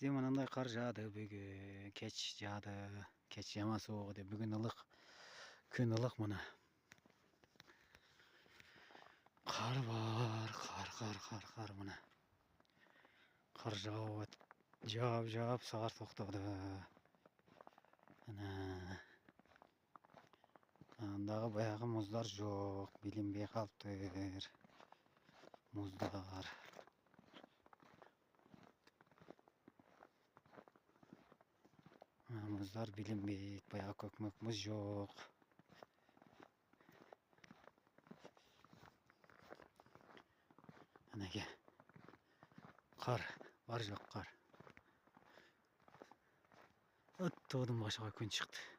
Bizde mınандай kar жаады бүгүн, кеч жаады. Кеч жама суук деп бүгүн ылык. Күн ылык мына. Кар бар, кар мына. Кар жаап, жаап саат токтоду. Ana. Андагы баягы муздар жок, билинбей калыптыр. Муздар. Муздар билинбейт, баягы көкмөк муз жок. Анеге. Кар, бар жок кар. Оттоодун башыга күн чыкты.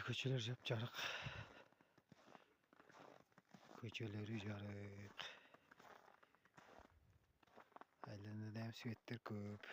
Көчөлөр жап-жарык. Көчөлөрү жарык. Айланада светтер көп.